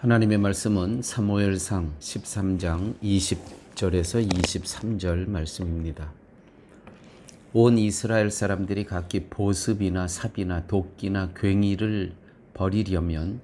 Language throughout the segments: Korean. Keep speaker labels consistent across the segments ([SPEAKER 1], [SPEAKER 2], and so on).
[SPEAKER 1] 하나님의 말씀은 사무엘상 13장 20절에서 23절 말씀입니다. 온 이스라엘 사람들이 각기 보습이나 삽이나 도끼나 괭이를 버리려면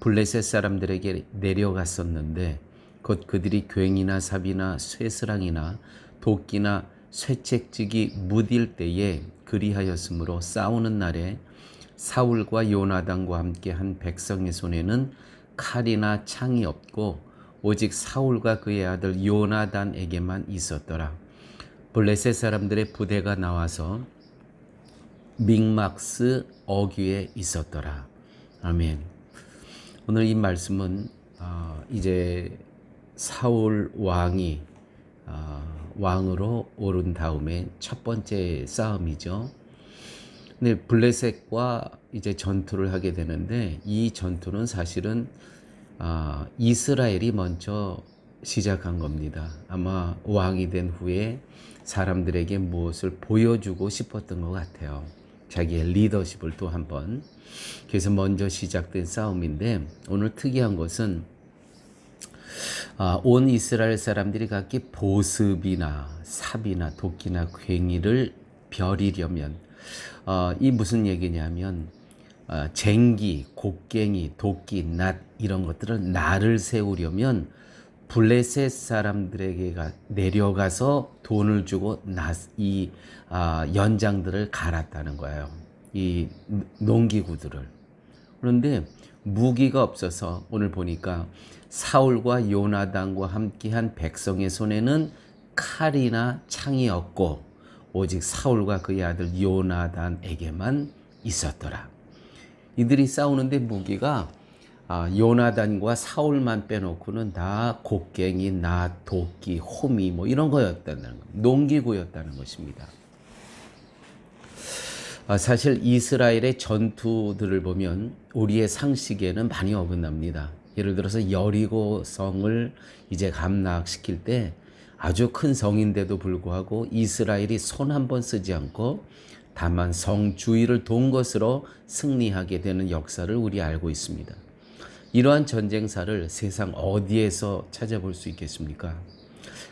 [SPEAKER 1] 블레셋 사람들에게 내려갔었는데 곧 그들이 괭이나 삽이나 쇠스랑이나 도끼나 쇠책직이 무딜 때에 그리하였으므로 싸우는 날에 사울과 요나단과 함께 한 백성의 손에는 칼이나 창이 없고 오직 사울과 그의 아들 요나단에게만 있었더라. 블레셋 사람들의 부대가 나와서 믹막스 어귀에 있었더라. 아멘. 오늘 이 말씀은 이제 사울 왕이 왕으로 오른 다음에 첫 번째 싸움이죠. 근데 블레셋과 이제 전투를 하게 되는데 이 전투는 사실은 이스라엘이 먼저 시작한 겁니다. 아마 왕이 된 후에 사람들에게 무엇을 보여주고 싶었던 것 같아요. 자기의 리더십을 또 한번. 그래서 먼저 시작된 싸움인데 오늘 특이한 것은 온 이스라엘 사람들이 각기 보습이나 삽이나 도끼나 괭이를 벼리려면 이 무슨 얘기냐면 쟁기, 곡괭이, 도끼, 낫 이런 것들을 날을 세우려면 블레셋 사람들에게 내려가서 돈을 주고 이 연장들을 갈았다는 거예요. 이 농기구들을. 그런데 무기가 없어서 오늘 보니까 사울과 요나단과 함께한 백성의 손에는 칼이나 창이 없고 오직 사울과 그의 아들 요나단에게만 있었더라. 이들이 싸우는데 무기가 요나단과 사울만 빼놓고는 다 곡괭이, 낫, 도끼, 호미 뭐 이런 거였다는 거, 농기구였다는 것입니다. 사실 이스라엘의 전투들을 보면 우리의 상식에는 많이 어긋납니다. 예를 들어서 여리고성을 이제 함락시킬 때 아주 큰 성인데도 불구하고 이스라엘이 손 한 번 쓰지 않고 다만 성 주위를 돈 것으로 승리하게 되는 역사를 우리 알고 있습니다. 이러한 전쟁사를 세상 어디에서 찾아볼 수 있겠습니까?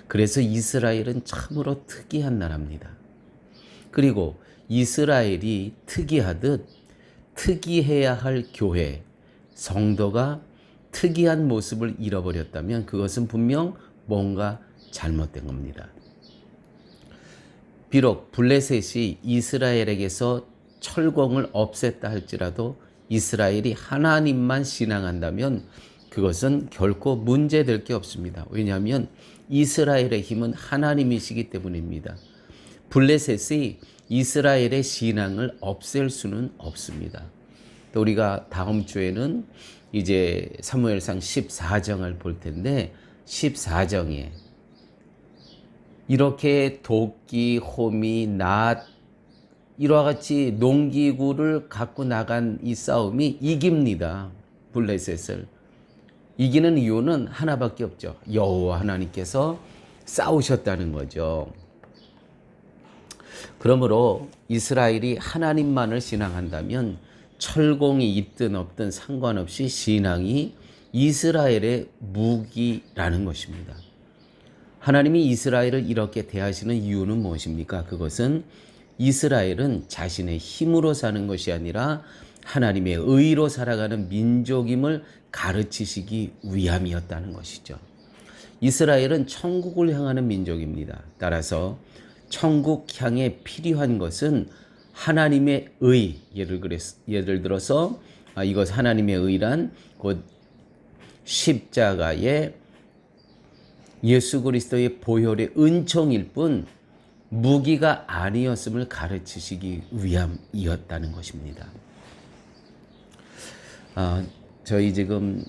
[SPEAKER 1] 그래서 이스라엘은 참으로 특이한 나라입니다. 그리고 이스라엘이 특이하듯 특이해야 할 교회, 성도가 특이한 모습을 잃어버렸다면 그것은 분명 뭔가 잘못된 겁니다. 비록 블레셋이 이스라엘에게서 철공을 없앴다 할지라도 이스라엘이 하나님만 신앙한다면 그것은 결코 문제될 게 없습니다. 왜냐하면 이스라엘의 힘은 하나님이시기 때문입니다. 블레셋이 이스라엘의 신앙을 없앨 수는 없습니다. 또 우리가 다음 주에는 이제 사무엘상 14장을 볼 텐데 14장에 이렇게 도끼, 호미, 낫 이와 같이 농기구를 갖고 나간 이 싸움이 이깁니다. 블레셋을. 이기는 이유는 하나밖에 없죠. 여호와 하나님께서 싸우셨다는 거죠. 그러므로 이스라엘이 하나님만을 신앙한다면 철공이 있든 없든 상관없이 신앙이 이스라엘의 무기라는 것입니다. 하나님이 이스라엘을 이렇게 대하시는 이유는 무엇입니까? 그것은 이스라엘은 자신의 힘으로 사는 것이 아니라 하나님의 의로 살아가는 민족임을 가르치시기 위함이었다는 것이죠. 이스라엘은 천국을 향하는 민족입니다. 따라서 천국 향에 필요한 것은 하나님의 의, 예를 들어서 이것 하나님의 의란 곧 십자가의 예수 그리스도의 보혈의 은총일 뿐 무기가 아니었음을 가르치시기 위함이었다는 것입니다. 저희 지금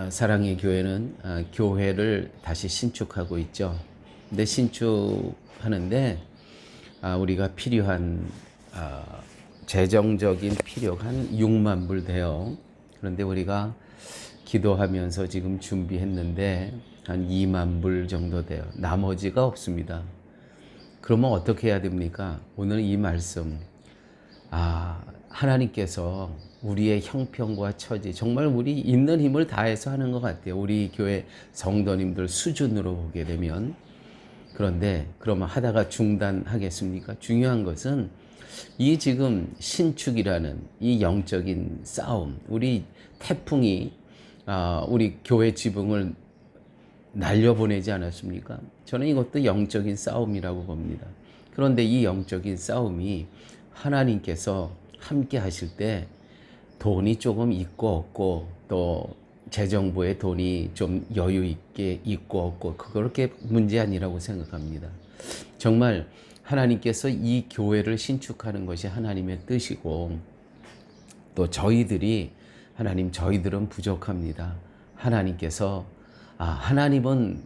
[SPEAKER 1] 사랑의 교회는 교회를 다시 신축하고 있죠. 근데 신축하는데 우리가 필요한 재정적인 필요가 한 6만 불 돼요. 그런데 우리가 기도하면서 지금 준비했는데 한 2만 불 정도 돼요. 나머지가 없습니다. 그러면 어떻게 해야 됩니까? 오늘 이 말씀 하나님께서 우리의 형편과 처지, 정말 우리 있는 힘을 다해서 하는 것 같아요. 우리 교회 성도님들 수준으로 보게 되면. 그런데 그러면 하다가 중단하겠습니까? 중요한 것은 이 지금 신축이라는 이 영적인 싸움, 우리 태풍이 우리 교회 지붕을 날려보내지 않았습니까? 저는 이것도 영적인 싸움이라고 봅니다. 그런데 이 영적인 싸움이 하나님께서 함께 하실 때 돈이 조금 있고 없고 또 재정부에 돈이 좀 여유 있게 있고 없고 그렇게 문제 아니라고 생각합니다. 정말 하나님께서 이 교회를 신축하는 것이 하나님의 뜻이고 또 저희들은 부족합니다. 하나님께서 하나님은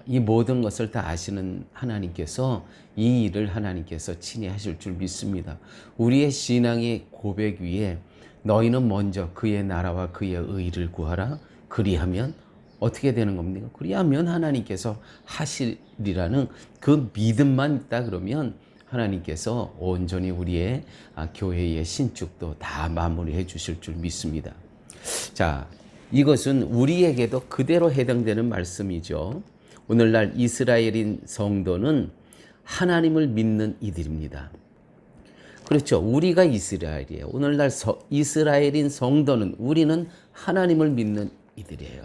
[SPEAKER 1] 이 모든 것을 다 아시는 하나님께서 이 일을 하나님께서 친히 하실 줄 믿습니다. 우리의 신앙의 고백 위에 너희는 먼저 그의 나라와 그의 의를 구하라. 그리하면 어떻게 되는 겁니까? 그리하면 하나님께서 하시리라는 그 믿음만 있다 그러면 하나님께서 온전히 우리의 교회의 신축도 다 마무리해 주실 줄 믿습니다. 자, 이것은 우리에게도 그대로 해당되는 말씀이죠. 오늘날 이스라엘인 성도는 하나님을 믿는 이들입니다. 그렇죠. 우리가 이스라엘이에요. 오늘날 이스라엘인 성도는 우리는 하나님을 믿는 이들이에요.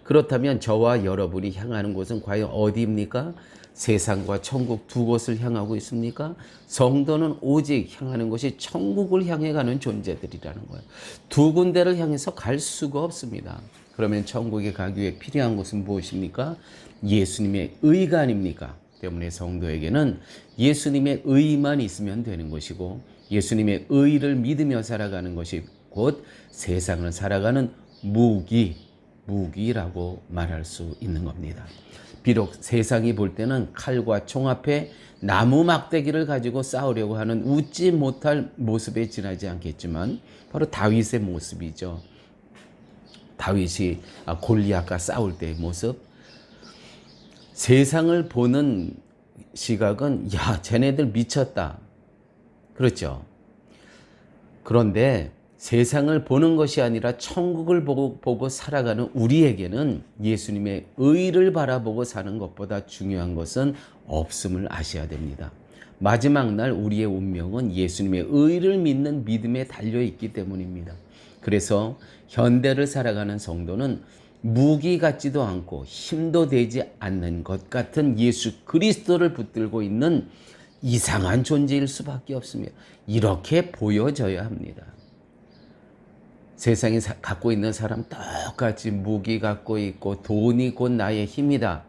[SPEAKER 1] 그렇다면 저와 여러분이 향하는 곳은 과연 어디입니까? 세상과 천국 두 곳을 향하고 있습니까? 성도는 오직 향하는 것이 천국을 향해 가는 존재들이라는 거예요. 두 군데를 향해서 갈 수가 없습니다. 그러면 천국에 가기 위해 필요한 것은 무엇입니까? 예수님의 의가 아닙니까? 때문에 성도에게는 예수님의 의만 있으면 되는 것이고 예수님의 의를 믿으며 살아가는 것이 곧 세상을 살아가는 무기라고 말할 수 있는 겁니다. 비록 세상이 볼 때는 칼과 총 앞에 나무 막대기를 가지고 싸우려고 하는 웃지 못할 모습에 지나지 않겠지만 바로 다윗의 모습이죠. 다윗이 골리앗과 싸울 때의 모습. 세상을 보는 시각은 쟤네들 미쳤다. 그렇죠. 그런데 세상을 보는 것이 아니라 천국을 보고 살아가는 우리에게는 예수님의 의를 바라보고 사는 것보다 중요한 것은 없음을 아셔야 됩니다. 마지막 날 우리의 운명은 예수님의 의를 믿는 믿음에 달려있기 때문입니다. 그래서 현대를 살아가는 성도는 무기 같지도 않고 힘도 되지 않는 것 같은 예수 그리스도를 붙들고 있는 이상한 존재일 수밖에 없습니다. 이렇게 보여져야 합니다. 세상에 갖고 있는 사람 똑같이 무기 갖고 있고 돈이 곧 나의 힘이다.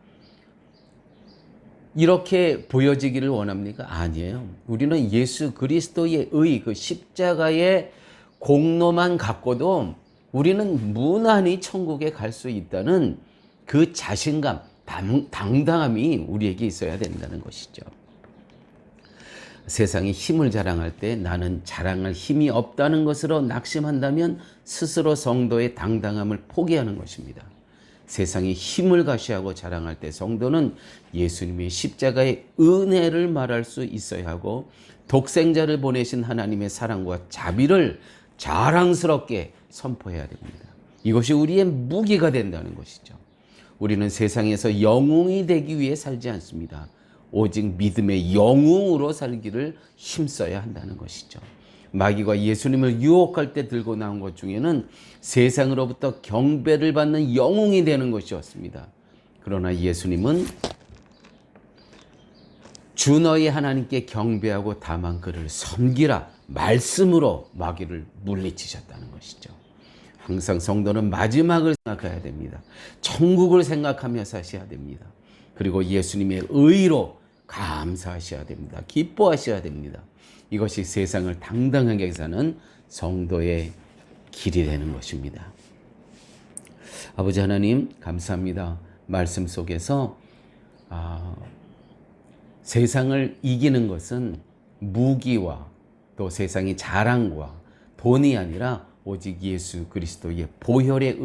[SPEAKER 1] 이렇게 보여지기를 원합니까? 아니에요. 우리는 예수 그리스도의 의, 그 십자가의 공로만 갖고도 우리는 무난히 천국에 갈 수 있다는 그 자신감, 당당함이 우리에게 있어야 된다는 것이죠. 세상이 힘을 자랑할 때 나는 자랑할 힘이 없다는 것으로 낙심한다면 스스로 성도의 당당함을 포기하는 것입니다. 세상이 힘을 가시하고 자랑할 때 성도는 예수님의 십자가의 은혜를 말할 수 있어야 하고 독생자를 보내신 하나님의 사랑과 자비를 자랑스럽게 선포해야 됩니다. 이것이 우리의 무기가 된다는 것이죠. 우리는 세상에서 영웅이 되기 위해 살지 않습니다. 오직 믿음의 영웅으로 살기를 힘써야 한다는 것이죠. 마귀가 예수님을 유혹할 때 들고 나온 것 중에는 세상으로부터 경배를 받는 영웅이 되는 것이었습니다. 그러나 예수님은 주 너희 하나님께 경배하고 다만 그를 섬기라 말씀으로 마귀를 물리치셨다는 것이죠. 항상 성도는 마지막을 생각해야 됩니다. 천국을 생각하며 사셔야 됩니다. 그리고 예수님의 의로 감사하셔야 됩니다. 기뻐하셔야 됩니다. 이것이 세상을 당당하게 사는 성도의 길이 되는 것입니다. 아버지 하나님 감사합니다. 말씀 속에서 세상을 이기는 것은 무기와 또 세상의 자랑과 돈이 아니라 오직 예수 그리스도의 보혈의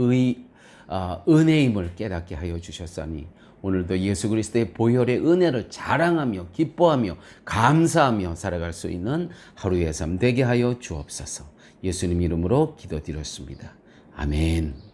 [SPEAKER 1] 은혜임을 깨닫게 하여 주셨사니 오늘도 예수 그리스도의 보혈의 은혜를 자랑하며 기뻐하며 감사하며 살아갈 수 있는 하루의 삶 되게 하여 주옵소서. 예수님 이름으로 기도드렸습니다. 아멘.